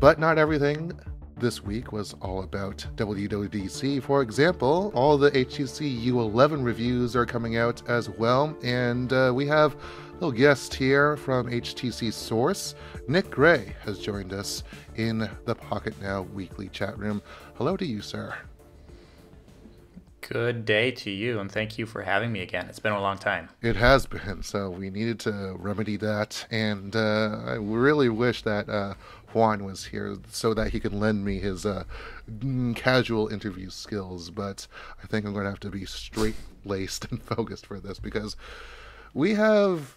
But not everything this week was all about WWDC. For example, all the HTC U11 reviews are coming out as well, and we have a little guest here from HTC Source. Nick Gray has joined us in the Pocketnow weekly chat room. Hello to you, sir. Good day to you, and thank you for having me again. It's been a long time. It has been, so we needed to remedy that, and I really wish that Juan was here so that he could lend me his casual interview skills, but I think I'm going to have to be straight-laced and focused for this, because we have...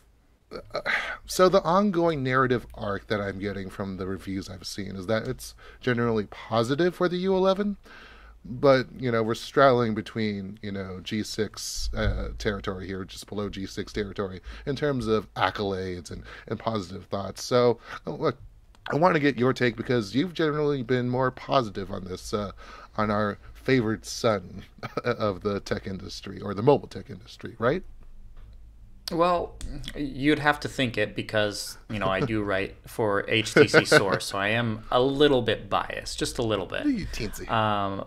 so the ongoing narrative arc that I'm getting from the reviews I've seen is that it's generally positive for the U11, but, you know, we're straddling between, you know, G6 territory here, just below G6 territory, in terms of accolades and positive thoughts. So, look, I want to get your take, because you've generally been more positive on this, on our favored son of the tech industry, or the mobile tech industry, right? Well, you'd have to think it, because, you know, I do write for HTC Source, so I am a little bit biased, just a little bit. You teensy.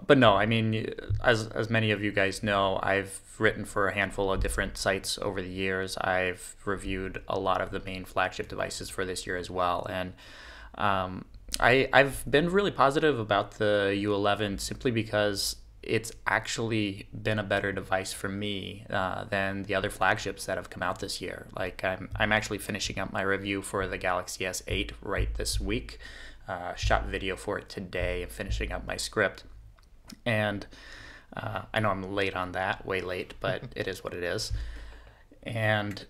But no, I mean, as many of you guys know, I've written for a handful of different sites over the years. I've reviewed a lot of the main flagship devices for this year as well, and I've been really positive about the U11 simply because it's actually been a better device for me than the other flagships that have come out this year. Like, I'm actually finishing up my review for the Galaxy S8 right this week. Shot video for it today and finishing up my script. And I know I'm late on that, way late, but it is what it is. And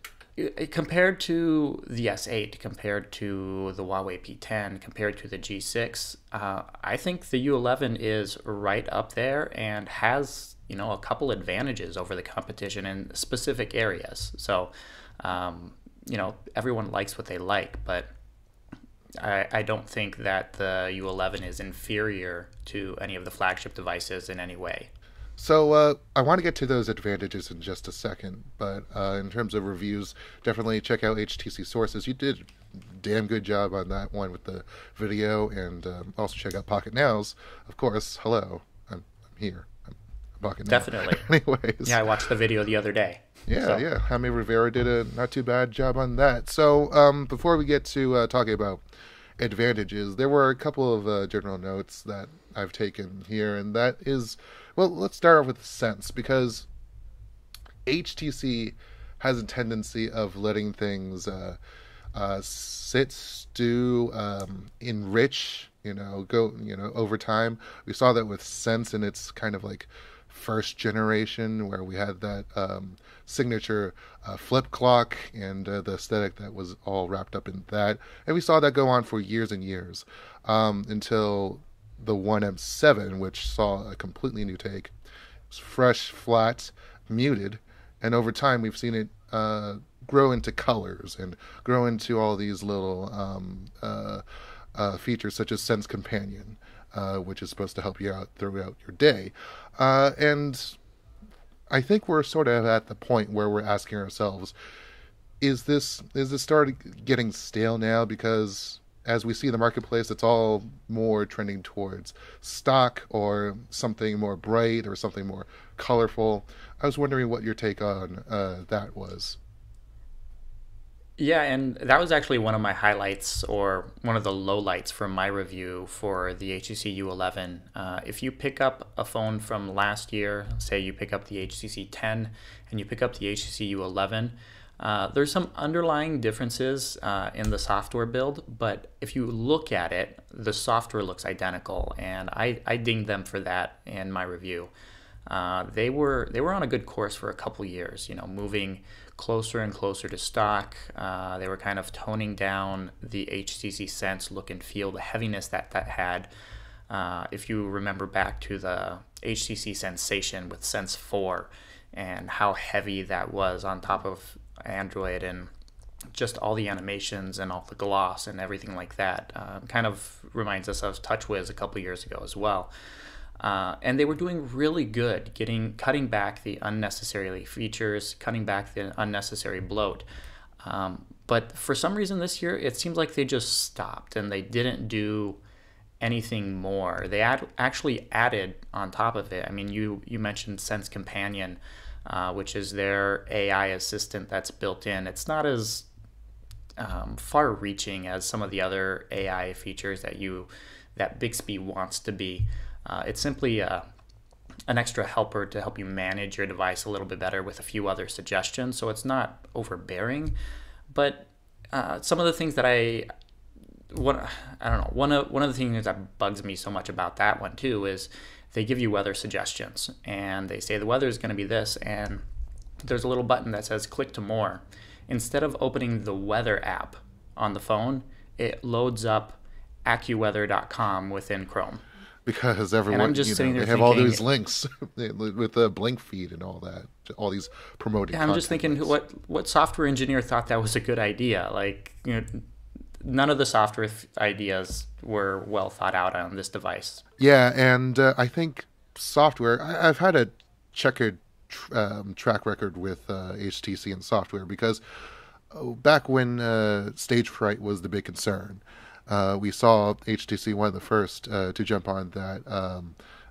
compared to the S8, compared to the Huawei P10, compared to the G6, I think the U11 is right up there and has, you know, a couple advantages over the competition in specific areas. So, you know, everyone likes what they like, but I don't think that the U11 is inferior to any of the flagship devices in any way. So I want to get to those advantages in just a second, but in terms of reviews, definitely check out HTC Sources. You did a damn good job on that one with the video, and also check out Pocketnow's. Of course, hello, I'm here. I'm Pocketnow. Definitely. Anyways. Yeah, I watched the video the other day. Yeah, yeah. Jaime Rivera did a not too bad job on that. So before we get to talking about advantages, there were a couple of general notes that I've taken here, and that is... well, let's start off with the Sense, because HTC has a tendency of letting things sit, stew, enrich, go, over time. We saw that with Sense in its kind of like first generation, where we had that signature flip clock and the aesthetic that was all wrapped up in that. And we saw that go on for years and years until the 1M7, which saw a completely new take. It was fresh, flat, muted, and over time we've seen it grow into colors and grow into all these little features such as Sense Companion, which is supposed to help you out throughout your day. And I think we're sort of at the point where we're asking ourselves, is this starting getting stale now? Because as we see the marketplace, it's all more trending towards stock or something more bright or something more colorful. I was wondering what your take on that was. Yeah, and that was actually one of my highlights, or one of the lowlights from my review for the HTC U11. If you pick up a phone from last year, say you pick up the HTC 10 and you pick up the HTC U11, there's some underlying differences in the software build, but if you look at it, the software looks identical, and I dinged them for that in my review. They were on a good course for a couple years, moving closer and closer to stock. They were kind of toning down the HTC Sense look and feel, the heaviness that had. If you remember back to the HTC Sensation with Sense 4 and how heavy that was on top of Android, and just all the animations and all the gloss and everything like that, kind of reminds us of TouchWiz a couple years ago as well. And they were doing really good, cutting back the unnecessary features, cutting back the unnecessary bloat. But for some reason this year, it seems like they just stopped and they didn't do anything more. They actually added on top of it. I mean, you mentioned Sense Companion, which is their AI assistant that's built in. It's not as far-reaching as some of the other AI features that Bixby wants to be. It's simply an extra helper to help you manage your device a little bit better with a few other suggestions. So it's not overbearing, but some of the things that I don't know. One of the things that bugs me so much about that one too is they give you weather suggestions and they say the weather is going to be this, and there's a little button that says click to more. Instead of opening the weather app on the phone, it loads up AccuWeather.com within Chrome. Because everyone, they have thinking, all those links with the Blink feed and all that, all these promoting. Yeah, I'm just thinking, what software engineer thought that was a good idea? Like, none of the software ideas were well thought out on this device. Yeah, and I think software. I've had a checkered track record with HTC and software because back when stage fright was the big concern. We saw HTC one of the first to jump on that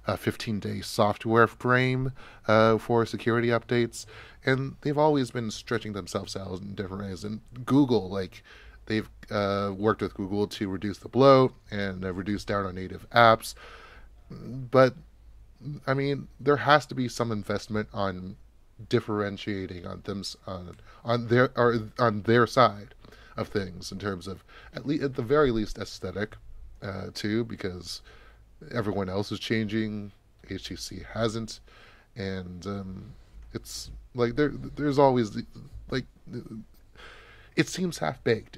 15-day software frame for security updates, and they've always been stretching themselves out in different ways. And Google, they've worked with Google to reduce the bloat and reduce down on native apps, but I mean, there has to be some investment on differentiating on them on their side of things in terms of at the very least aesthetic too, because everyone else is changing, HTC hasn't, and it's like there's always it seems half baked.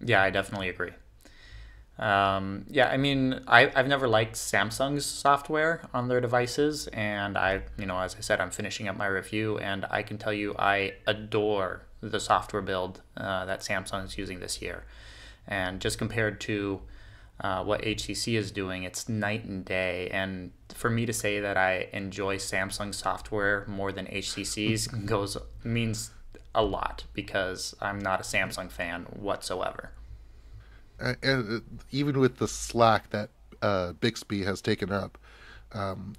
Yeah, I definitely agree. I mean, I've never liked Samsung's software on their devices, and as I said, I'm finishing up my review, and I can tell you I adore the software build that Samsung is using this year. And just compared to what HTC is doing, it's night and day. And for me to say that I enjoy Samsung software more than HTC's means a lot, because I'm not a Samsung fan whatsoever. And even with the slack that Bixby has taken up,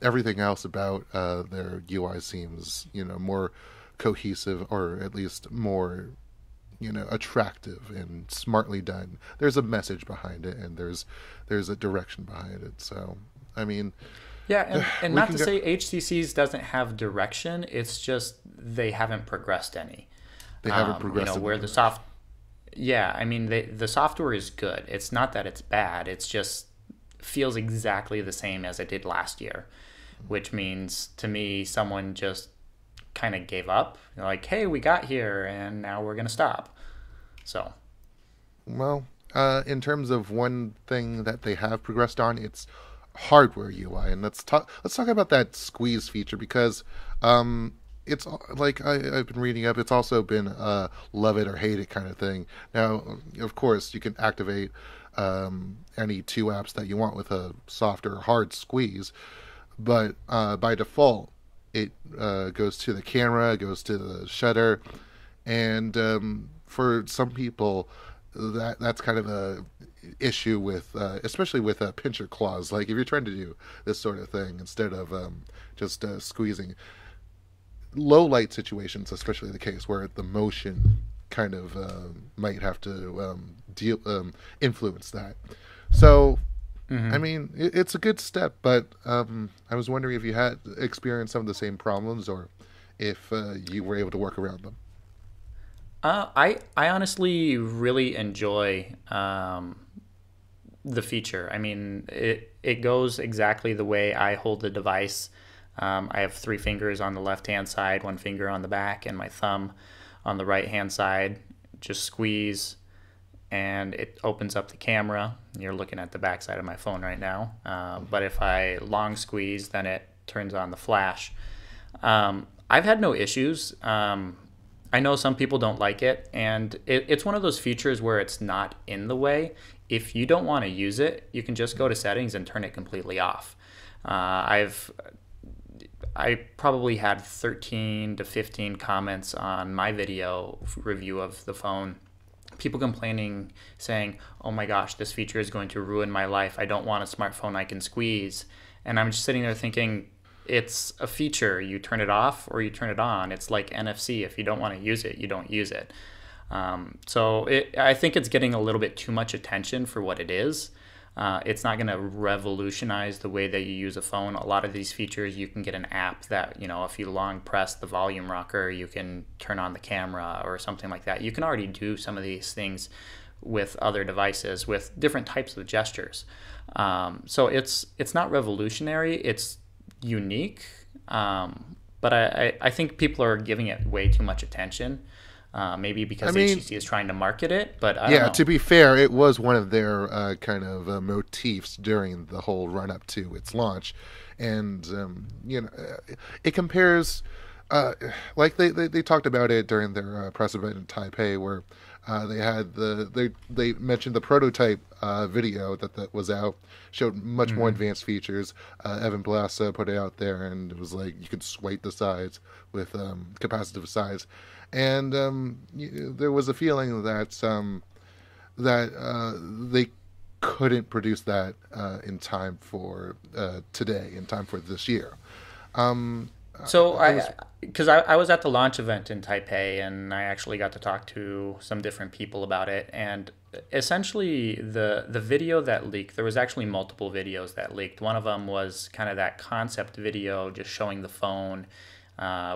everything else about their UI seems, more cohesive, or at least more, attractive and smartly done. There's a message behind it, and there's a direction behind it. So, I mean, yeah, and not to say HTC's doesn't have direction. It's just they haven't progressed any. They haven't progressed. Where the Yeah, I mean, the software is good. It's not that it's bad. It's just feels exactly the same as it did last year, which means to me someone just kind of gave up. Like, hey, we got here, and now we're going to stop. So. Well, in terms of one thing that they have progressed on, it's hardware UI. And let's talk about that Squeeze feature, because it's like I've been reading up. It's also been a love it or hate it kind of thing. Now, of course, you can activate any two apps that you want with a soft or hard squeeze, but by default, it goes to the camera, goes to the shutter, and for some people, that's kind of a issue with, especially with a pincher claws. Like if you're trying to do this sort of thing instead of just squeezing. Low light situations, especially the case where the motion kind of might have to influence that. So, I mean, it's a good step, but I was wondering if you had experienced some of the same problems, or if you were able to work around them. I honestly really enjoy the feature. I mean, it goes exactly the way I hold the device. I have 3 fingers on the left-hand side, 1 finger on the back, and my thumb on the right-hand side. Just squeeze, and it opens up the camera. You're looking at the back side of my phone right now. But if I long squeeze, then it turns on the flash. I've had no issues. I know some people don't like it, and it's one of those features where it's not in the way. If you don't want to use it, you can just go to settings and turn it completely off. I probably had 13 to 15 comments on my video review of the phone people complaining, saying, "Oh my gosh, this feature is going to ruin my life. I don't want a smartphone I can squeeze." And I'm just sitting there thinking, it's a feature. You turn it off or you turn it on. It's like NFC. If you don't want to use it, you don't use it. I think it's getting a little bit too much attention for what it is. It's not going to revolutionize the way that you use a phone. A lot of these features, you can get an app that, if you long press the volume rocker, you can turn on the camera or something like that. You can already do some of these things with other devices with different types of gestures. So it's not revolutionary. It's unique. But I think people are giving it way too much attention. Maybe because HTC is trying to market it, but I don't know. To be fair, it was one of their kind of motifs during the whole run-up to its launch. And, it compares, like they talked about it during their press event in Taipei, where they had they mentioned the prototype video that was out, showed much more advanced features. Evan Blass put it out there, and it was like you could swipe the sides with capacitive sides. And there was a feeling that they couldn't produce that in time for today, in time for this year. Because I was at the launch event in Taipei, and I actually got to talk to some different people about it. And essentially, the video that leaked, there was actually multiple videos that leaked. One of them was kind of that concept video, just showing the phone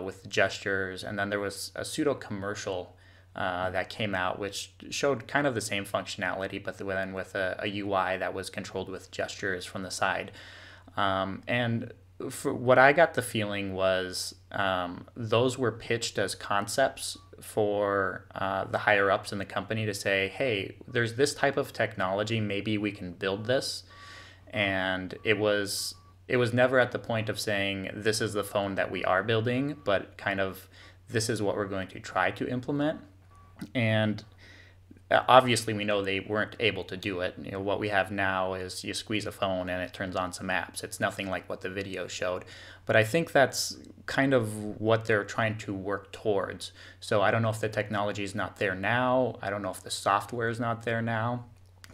with gestures, and then there was a pseudo commercial that came out which showed kind of the same functionality, but then with a UI that was controlled with gestures from the side. And for what I got the feeling was those were pitched as concepts for the higher ups in the company to say, hey, there's this type of technology, maybe we can build this. And it was never at the point of saying this is the phone that we are building, but kind of this is what we're going to try to implement. And obviously we know they weren't able to do it. What we have now is you squeeze a phone and it turns on some apps. It's nothing like what the video showed. But I think that's kind of what they're trying to work towards. So I don't know if the technology is not there now. I don't know if the software is not there now.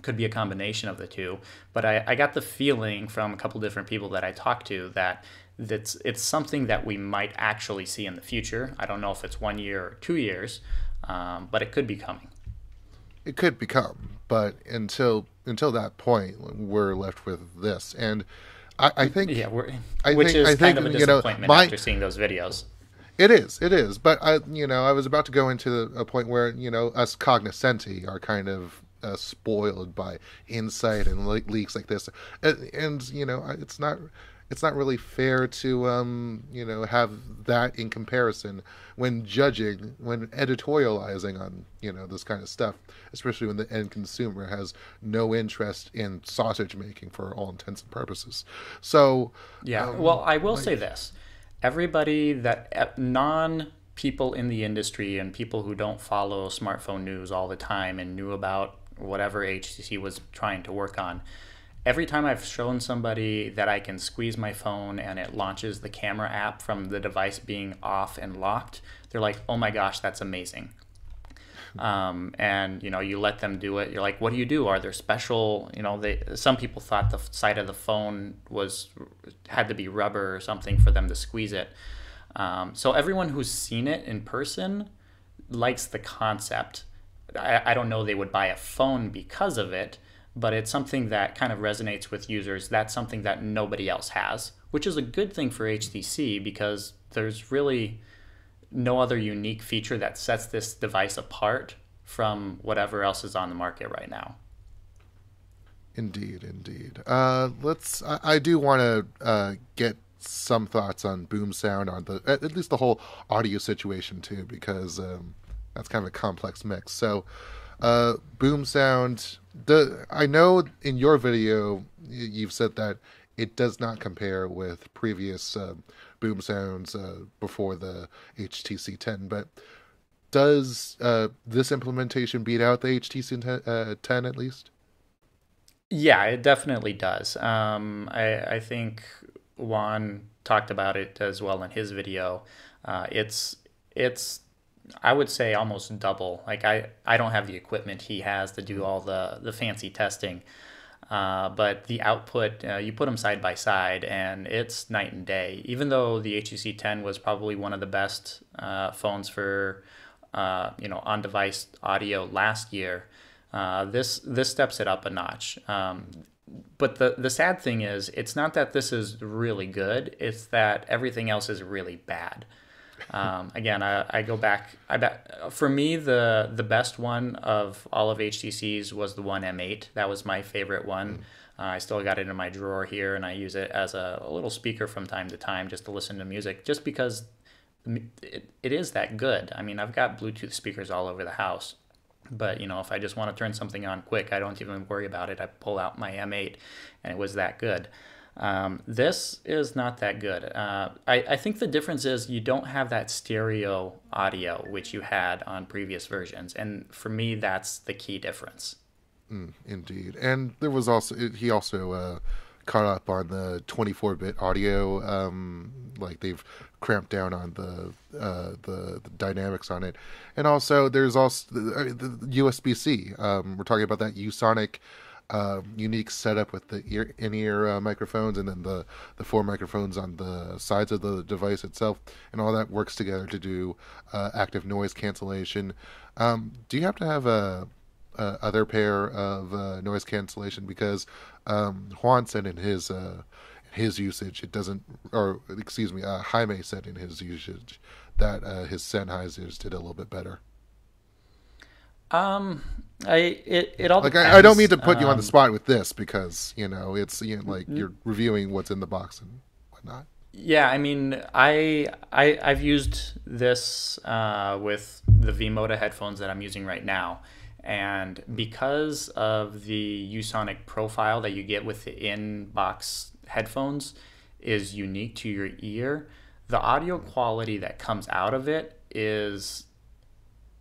Could be a combination of the two, but I got the feeling from a couple different people that I talked to that it's something that we might actually see in the future. I don't know if it's 1 year or 2 years, but it could be coming. It could become, but until that point, we're left with this, and I think which is kind of a disappointment after seeing those videos. It is, but I was about to go into a point where us cognoscenti are kind of spoiled by insight and leaks like this, and it's not really fair to have that in comparison when editorializing on this kind of stuff, especially when the end consumer has no interest in sausage making for all intents and purposes. So well, I will say this: everybody people in the industry and people who don't follow smartphone news all the time and knew about whatever HTC was trying to work on, every time I've shown somebody that I can squeeze my phone and it launches the camera app from the device being off and locked, they're like, oh my gosh, that's amazing. And you let them do it. You're like, what do you do? Are there special, some people thought the side of the phone had to be rubber or something for them to squeeze it. So everyone who's seen it in person likes the concept. I don't know they would buy a phone because of it, but it's something that kind of resonates with users. That's something that nobody else has, which is a good thing for HTC because there's really no other unique feature that sets this device apart from whatever else is on the market right now. Indeed. I do want to get some thoughts on boom sound, on at least the whole audio situation too, because that's kind of a complex mix. So, boom sound. I know in your video you've said that it does not compare with previous boom sounds before the HTC 10, but does this implementation beat out the HTC 10 at least? Yeah, it definitely does. I think Juan talked about it as well in his video. It's I would say almost double. Like I don't have the equipment he has to do all the fancy testing. But the output, you put them side by side, and it's night and day. Even though the HTC 10 was probably one of the best phones for on-device audio last year, this steps it up a notch. But the sad thing is, it's not that this is really good; it's that everything else is really bad. Again, I go back. I bet for me the best one of all of HTC's was the One M8. That was my favorite one. I still got it in my drawer here, and I use it as a little speaker from time to time just to listen to music, just because it is that good. I mean, I've got Bluetooth speakers all over the house, but if I just want to turn something on quick, I don't even worry about it. I pull out my M8, and it was that good. This is not that good. I think the difference is you don't have that stereo audio, which you had on previous versions. And for me, that's the key difference. Indeed. And there was he also caught up on the 24-bit audio. Like they've cramped down on the dynamics on it. And also there's also the USB-C. We're talking about that Usonic unique setup with the in-ear microphones, and then the four microphones on the sides of the device itself, and all that works together to do active noise cancellation. Do you have to have a other pair of noise cancellation? Because Juan said in his usage it doesn't, or excuse me, Jaime said in his usage that his Sennheisers did a little bit better. It all like depends. I don't mean to put you on the spot with this, because it's like you're reviewing what's in the box and whatnot. Yeah, I mean, I've used this with the VModa headphones that I'm using right now, and because of the Usonic profile that you get with the in-box headphones is unique to your ear, the audio quality that comes out of it is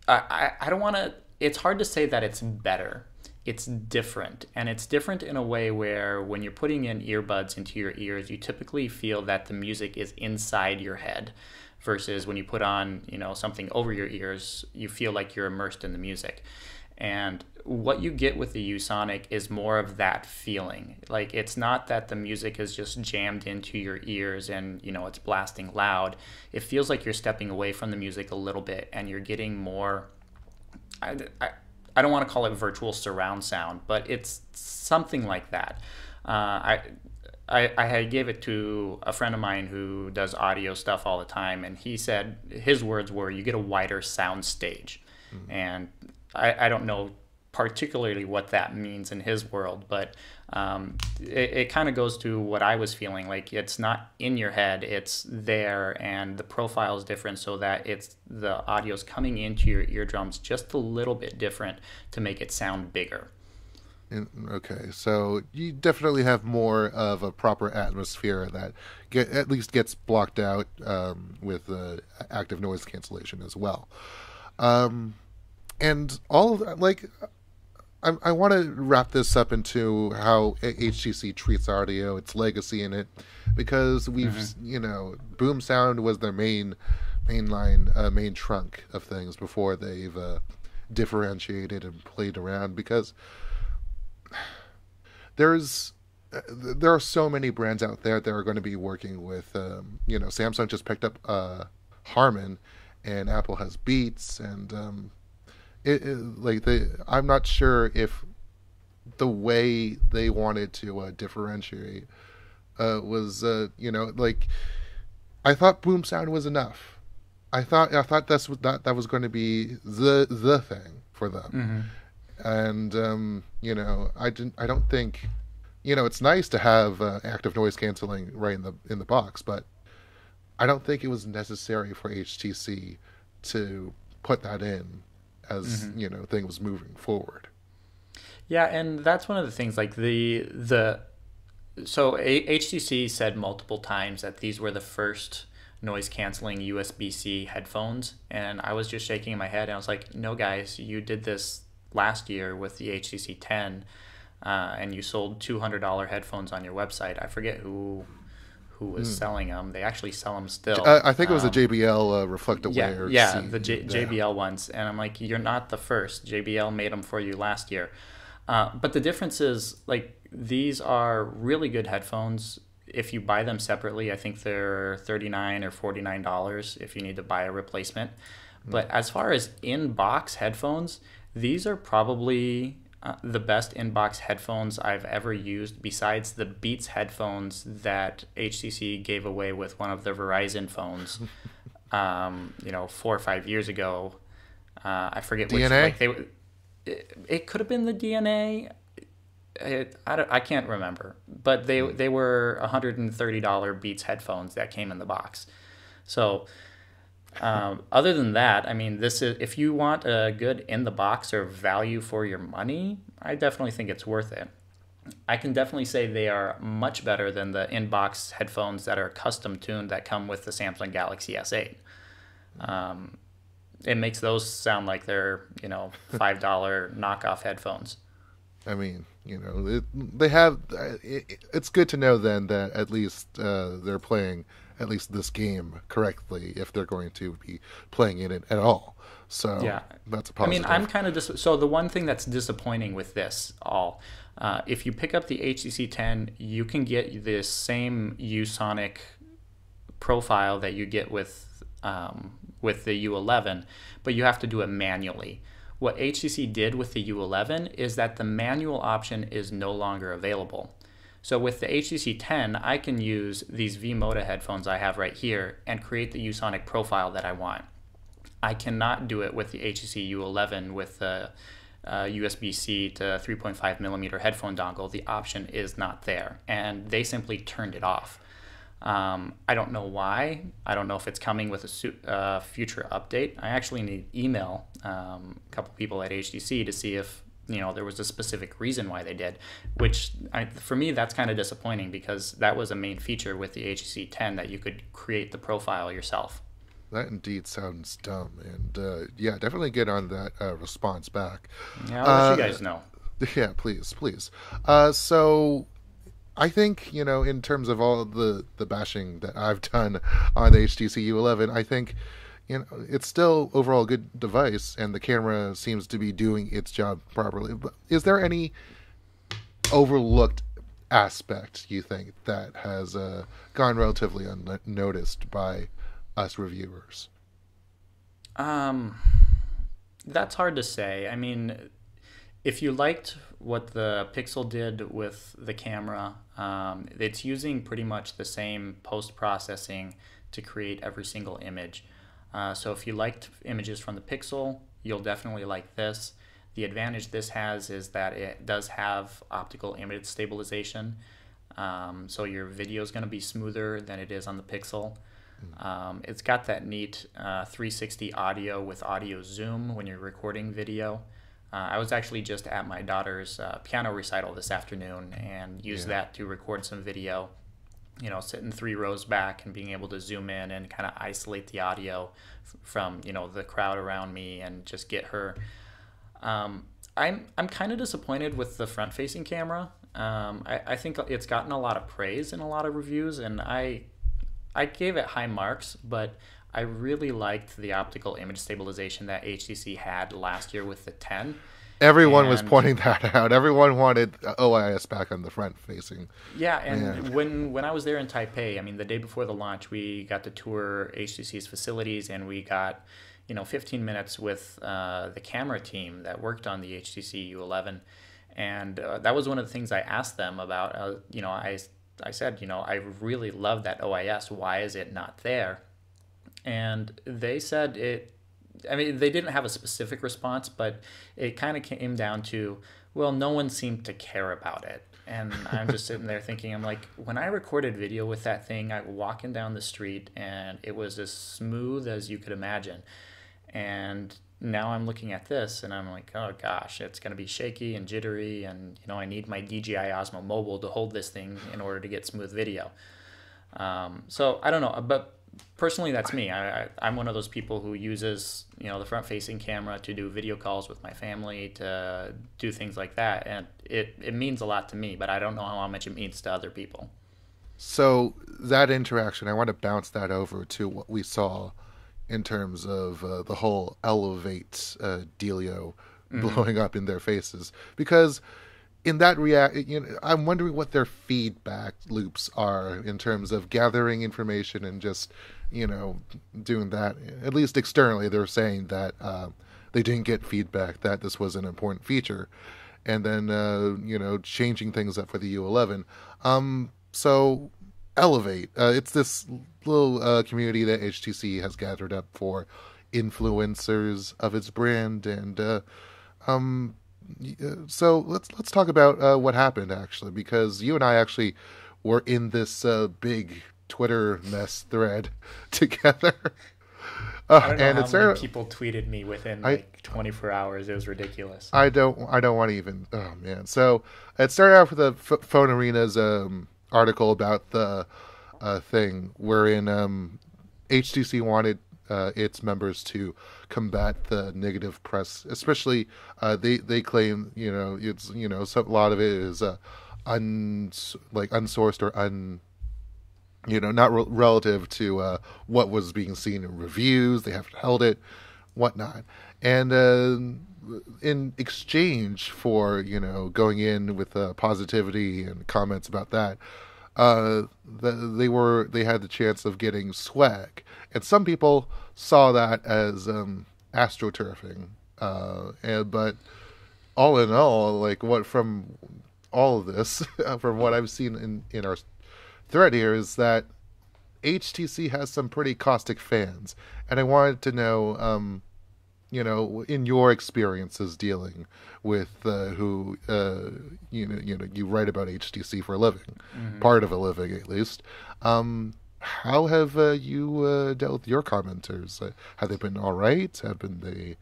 I don't want to. It's hard to say that it's better. It's different. And it's different in a way where when you're putting in earbuds into your ears, you typically feel that the music is inside your head, versus when you put on, something over your ears, you feel like you're immersed in the music. And what you get with the Usonic is more of that feeling. Like, it's not that the music is just jammed into your ears and, it's blasting loud. It feels like you're stepping away from the music a little bit, and you're getting more, I don't want to call it virtual surround sound, but it's something like that. I gave it to a friend of mine who does audio stuff all the time, and he said his words were, you get a wider sound stage. Mm-hmm. And I don't know particularly what that means in his world, but it kind of goes to what I was feeling. Like, it's not in your head, it's there, and the profile is different, so that the audio's coming into your eardrums just a little bit different to make it sound bigger. Okay, so you definitely have more of a proper atmosphere that at least gets blocked out with active noise cancellation as well. And all of that, like, I want to wrap this up into how HTC treats audio, its legacy in it, because we've, Boom Sound was their main trunk of things before they've differentiated and played around, because there are so many brands out there that are going to be working with, Samsung just picked up Harman, and Apple has Beats, and I'm not sure if the way they wanted to differentiate was I thought Boom Sound was enough. I thought that was going to be the thing for them. Mm-hmm. And I don't think, it's nice to have active noise canceling right in the box, but I don't think it was necessary for HTC to put that in as thing was moving forward. Yeah, and that's one of the things, like so HTC said multiple times that these were the first noise canceling USB-C headphones, and I was just shaking my head, and I was like, no guys, you did this last year with the HTC 10, and you sold $200 headphones on your website. I forget who who was selling them. They actually sell them still. I think it was a JBL Reflect-Aware. Yeah, the JBL ones. And I'm like, you're not the first. JBL made them for you last year. But the difference is, like, these are really good headphones. If you buy them separately, I think they're $39 or $49 if you need to buy a replacement. But as far as in-box headphones, these are probably the best in-box headphones I've ever used, besides the Beats headphones that HTC gave away with one of their Verizon phones, 4 or 5 years ago. I forget which. DNA? It could have been the DNA. I can't remember, but they were $130 Beats headphones that came in the box. So other than that, I mean, this is, if you want a good in the box or value for your money, I definitely think it's worth it. I can definitely say they are much better than the in-box headphones that are custom tuned that come with the Samsung Galaxy S8. It makes those sound like they're, $5 knockoff headphones. I mean, they have. It's good to know then that at least they're playing at least this game correctly, if they're going to be playing in it at all. So yeah, that's a positive. I mean, I'm kind of so the one thing that's disappointing with this all, if you pick up the HTC 10, you can get this same Usonic profile that you get with the U11, but you have to do it manually. What HTC did with the U11 is that the manual option is no longer available. So with the HTC 10, I can use these VModa headphones I have right here and create the Usonic profile that I want. I cannot do it with the HTC U11 with the USB-C to 3.5 millimeter headphone dongle. The option is not there, and they simply turned it off. I don't know why. I don't know if it's coming with a future update. I actually need to email a couple people at HTC to see if there was a specific reason why they did, which for me, that's kind of disappointing, because that was a main feature with the HTC 10, that you could create the profile yourself. That indeed sounds dumb, and yeah, definitely get on that response back. Yeah, I'll let you guys know. Yeah, please. So I think, in terms of all the bashing that I've done on the HTC U11, I think, it's still overall a good device, and the camera seems to be doing its job properly. But is there any overlooked aspect, you think, that has gone relatively unnoticed by us reviewers? That's hard to say. I mean, if you liked what the Pixel did with the camera, it's using pretty much the same post-processing to create every single image. So if you liked images from the Pixel, you'll definitely like this. The advantage this has is that it does have optical image stabilization. So your video is going to be smoother than it is on the Pixel. It's got that neat 360 audio with audio zoom when you're recording video. I was actually just at my daughter's piano recital this afternoon and used that to record some video. Sitting 3 rows back and being able to zoom in and kind of isolate the audio from, the crowd around me and just get her. I'm kind of disappointed with the front-facing camera. I think it's gotten a lot of praise in a lot of reviews, and I gave it high marks, but I really liked the optical image stabilization that HTC had last year with the 10. Everyone was pointing that out. Everyone wanted OIS back on the front facing. Yeah, and when I was there in Taipei, I mean, the day before the launch, we got to tour HTC's facilities, and we got 15 minutes with the camera team that worked on the HTC U11. And that was one of the things I asked them about. I said, I really love that OIS. Why is it not there? And they said they didn't have a specific response, but it kind of came down to, well, no one seemed to care about it. And I'm just sitting there thinking, I'm like, when I recorded video with that thing, I was walking down the street and it was as smooth as you could imagine. And now I'm looking at this and I'm like, oh gosh, it's going to be shaky and jittery. And, I need my DJI Osmo Mobile to hold this thing in order to get smooth video. So I don't know, but personally, that's me. I'm one of those people who uses, the front-facing camera to do video calls with my family, to do things like that, and it means a lot to me, but I don't know how much it means to other people. So that interaction, I want to bounce that over to what we saw in terms of the whole Elevate dealio Mm-hmm. blowing up in their faces. Because in that I'm wondering what their feedback loops are in terms of gathering information and just, doing that. At least externally, they're saying that they didn't get feedback that this was an important feature, and then changing things up for the U11. So Elevate, it's this little community that HTC has gathered up for influencers of its brand, and um, so let's talk about what happened actually, because you and I actually were in this big Twitter mess thread together, I don't know and how it's many there. people tweeted me within I like 24 hours. It was ridiculous. I don't want to even. Oh man! So it started out with the Phone Arena's article about the thing wherein HTC wanted its members to combat the negative press, especially they claim it's so a lot of it is unsourced or not relative to what was being seen in reviews. They haven't held it, whatnot, and in exchange for going in with positivity and comments about that, they had the chance of getting swag, and some people saw that as astroturfing, but all in all, like what from all of this, from what I've seen in our thread here, is that HTC has some pretty caustic fans, and I wanted to know, in your experiences dealing with who you write about HTC for a living, Mm-hmm. part of a living at least. How have you dealt with your commenters? Have they been all right? Have been they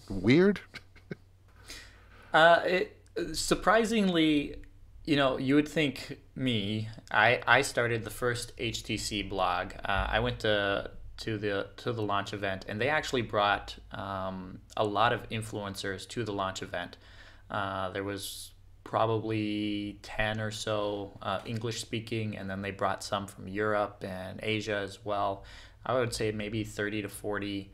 weird? It surprisingly, you would think me. I started the first HTC blog. I went to the launch event, and they actually brought a lot of influencers to the launch event. There was probably 10 or so English speaking, and then they brought some from Europe and Asia as well. I would say maybe 30 to 40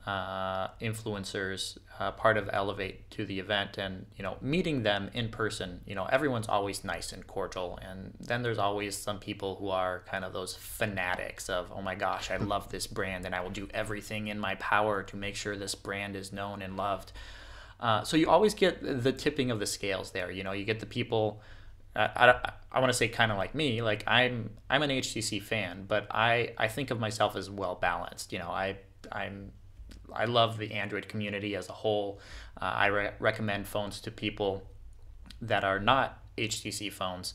influencers, part of Elevate, to the event, and meeting them in person. Everyone's always nice and cordial, and then there's always some people who are kind of those fanatics of, oh my gosh, I love this brand and I will do everything in my power to make sure this brand is known and loved. So you always get the tipping of the scales there. You get the people. I want to say kind of like me. Like I'm an HTC fan, but I think of myself as well balanced. I love the Android community as a whole. I recommend phones to people that are not HTC phones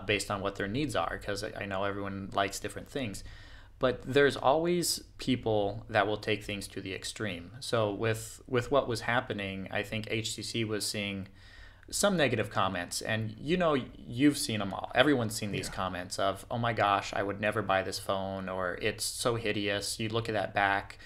based on what their needs are, because I know everyone likes different things. But there's always people that will take things to the extreme. So with what was happening, I think HTC was seeing some negative comments, and you've seen them all. Everyone's seen these comments of, oh my gosh, I would never buy this phone, or it's so hideous. You look at that back.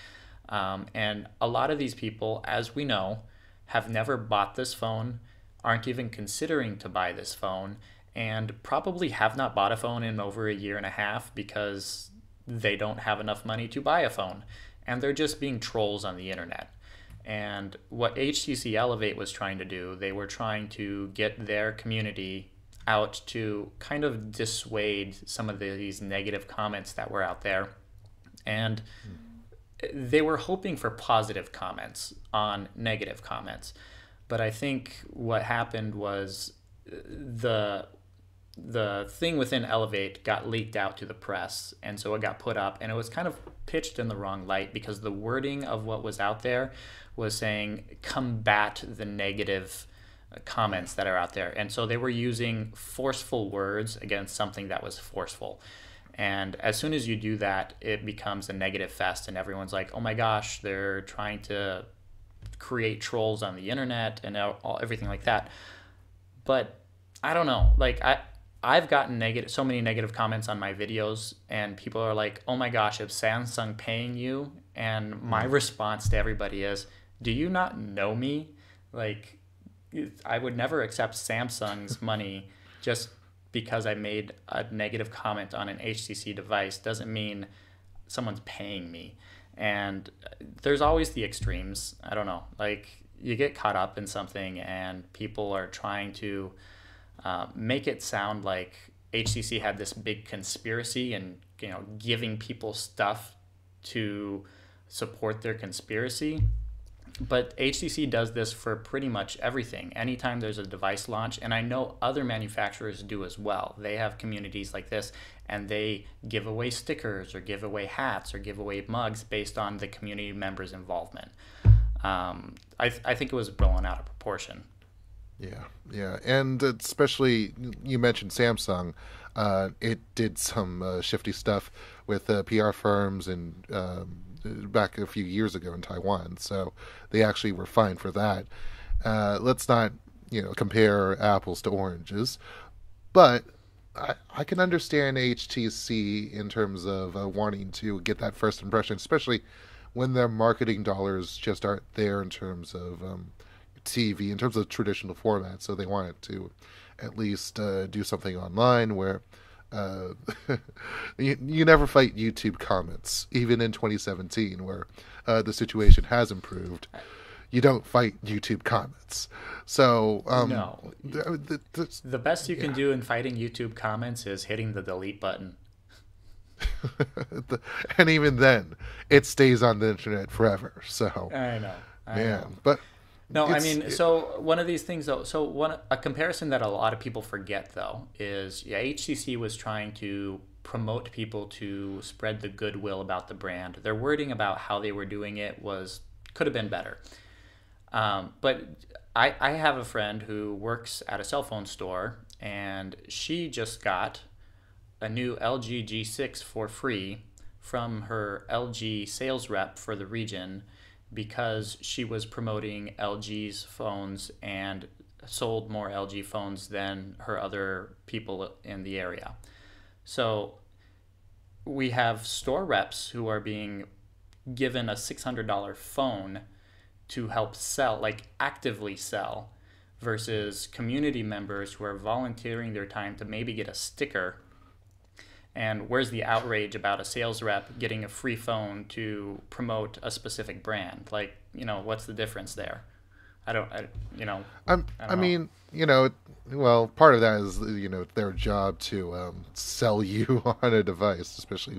And a lot of these people, as we know, have never bought this phone, aren't even considering to buy this phone, and probably have not bought a phone in over a year and a half because they don't have enough money to buy a phone. And they're just being trolls on the internet. And what HTC Elevate was trying to do, they were trying to get their community out to kind of dissuade some of these negative comments that were out there. And they were hoping for positive comments on negative comments. But I think what happened was the thing within Elevate got leaked out to the press, and so it got put up, and it was kind of pitched in the wrong light, because the wording of what was out there was saying combat the negative comments that are out there. And so they were using forceful words against something that was forceful. And as soon as you do that, it becomes a negative fest, and everyone's like, oh my gosh, they're trying to create trolls on the internet and everything like that. But I don't know. Like, I've gotten so many negative comments on my videos, and people are like, oh my gosh, is Samsung paying you? And my response to everybody is, do you not know me? Like, I would never accept Samsung's money just because I made a negative comment on an HTC device doesn't mean someone's paying me. And there's always the extremes. I don't know. Like, you get caught up in something and people are trying to make it sound like HTC had this big conspiracy and, giving people stuff to support their conspiracy. But HTC does this for pretty much everything. Anytime there's a device launch, and I know other manufacturers do as well, they have communities like this, and they give away stickers or give away hats or give away mugs based on the community members' involvement. I think it was blown out of proportion. Yeah, and especially you mentioned Samsung. It did some shifty stuff with PR firms and back a few years ago in Taiwan, so they actually were fined for that. Let's not, compare apples to oranges, but I can understand HTC in terms of wanting to get that first impression, especially when their marketing dollars just aren't there in terms of TV, in terms of traditional formats. So they wanted to at least do something online where you never fight YouTube comments, even in 2017, where the situation has improved. You don't fight YouTube comments. So no, the best you can do in fighting YouTube comments is hitting the delete button. And even then, it stays on the internet forever. So I know. But no, I mean, so one of these things though. So a comparison that a lot of people forget though is, HTC was trying to promote people to spread the goodwill about the brand. Their wording about how they were doing it could have been better. But I have a friend who works at a cell phone store, and she just got a new LG G6 for free from her LG sales rep for the region, because she was promoting LG's phones and sold more LG phones than her other people in the area. So we have store reps who are being given a $600 phone to help sell, like actively sell, versus community members who are volunteering their time to maybe get a sticker. And where's the outrage about a sales rep getting a free phone to promote a specific brand? Like, what's the difference there? I mean, well, part of that is, their job to sell you on a device, especially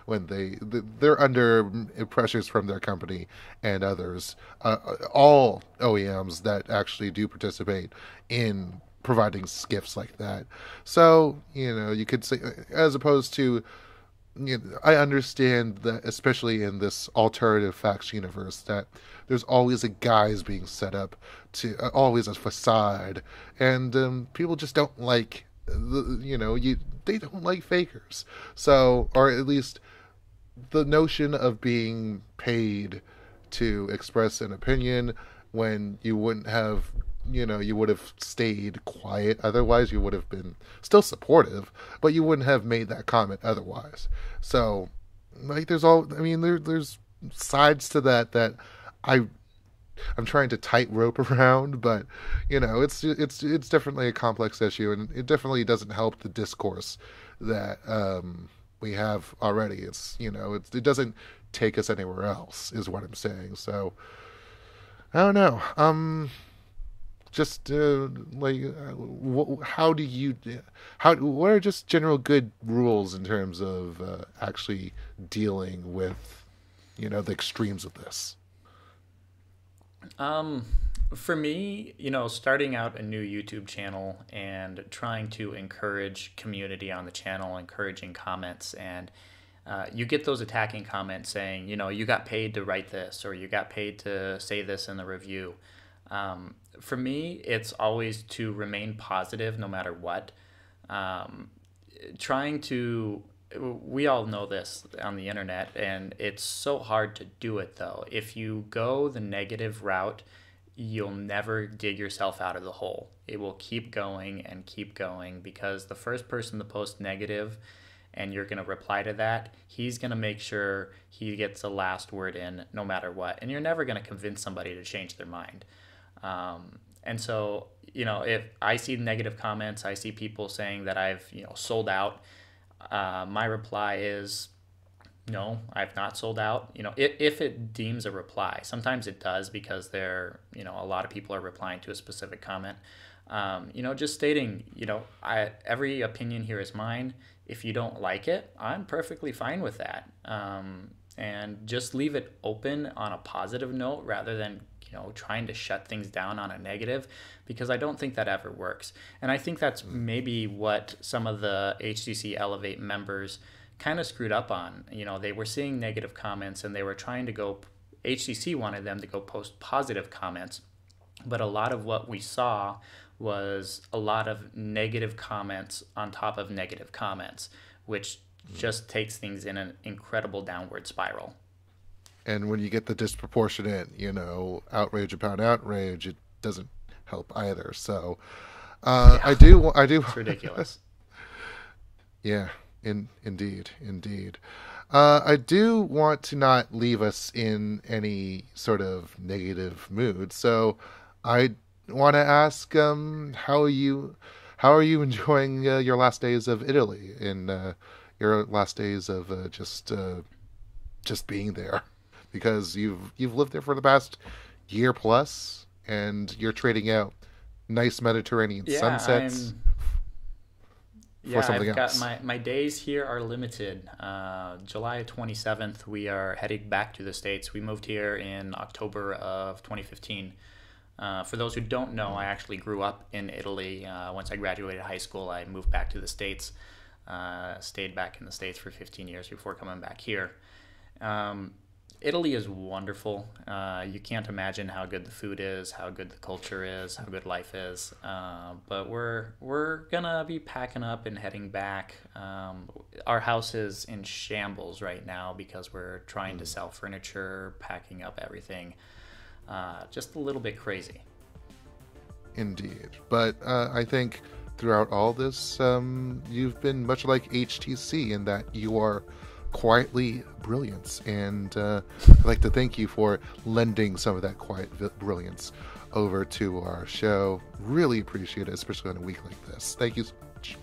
when they're under pressures from their company and others, all OEMs that actually do participate in providing gifts like that. So, you could say, as opposed to, I understand that, especially in this alternative facts universe, that there's always a guise being set up to always a facade, and people just don't like they don't like fakers. So, or at least the notion of being paid to express an opinion when you wouldn't have, you would have stayed quiet. Otherwise, you would have been still supportive, but you wouldn't have made that comment otherwise. So, like, there's sides to that I'm trying to tightrope around, but it's definitely a complex issue, and it definitely doesn't help the discourse that we have already. It doesn't take us anywhere else, is what I'm saying. So, I don't know. Just what are just general good rules in terms of actually dealing with the extremes of this? For me, starting out a new YouTube channel and trying to encourage community on the channel, encouraging comments, and you get those attacking comments saying, you got paid to write this, or you got paid to say this in the review. For me, it's always to remain positive no matter what. We all know this on the internet, and it's so hard to do it though. If you go the negative route, you'll never dig yourself out of the hole. It will keep going and keep going, because the first person to post negative and you're going to reply to that, he's going to make sure he gets the last word in no matter what. And you're never going to convince somebody to change their mind. And so, if I see negative comments, I see people saying that I've, sold out. My reply is, no, I've not sold out. If it deems a reply, sometimes it does because a lot of people are replying to a specific comment. Just stating, every opinion here is mine. If you don't like it, I'm perfectly fine with that. And just leave it open on a positive note rather than, trying to shut things down on a negative, because I don't think that ever works. And I think that's maybe what some of the HTC Elevate members kind of screwed up on. They were seeing negative comments and they were trying to HTC wanted them to go post positive comments. But a lot of what we saw was a lot of negative comments on top of negative comments, which just takes things in an incredible downward spiral. And when you get the disproportionate, outrage upon outrage, it doesn't help either. So Yeah. I do. It's ridiculous. Yeah, indeed. I do want to not leave us in any sort of negative mood. So I want to ask, how are you enjoying your last days of Italy and your last days of just being there? Because you've lived there for the past year plus, and you're trading out nice Mediterranean sunsets for something else. My days here are limited. July 27th, we are heading back to the States. We moved here in October of 2015. For those who don't know, I actually grew up in Italy. Once I graduated high school, I moved back to the States, stayed back in the States for 15 years before coming back here. Italy is wonderful. You can't imagine how good the food is, how good the culture is, how good life is. But we're gonna be packing up and heading back. Our house is in shambles right now because we're trying to sell furniture, packing up everything. Just a little bit crazy. Indeed. But I think throughout all this, you've been much like HTC in that you are quietly brilliant, and I'd like to thank you for lending some of that quiet brilliance over to our show. Really appreciate it, especially on a week like this. Thank you so much.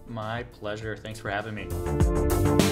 My pleasure. Thanks for having me.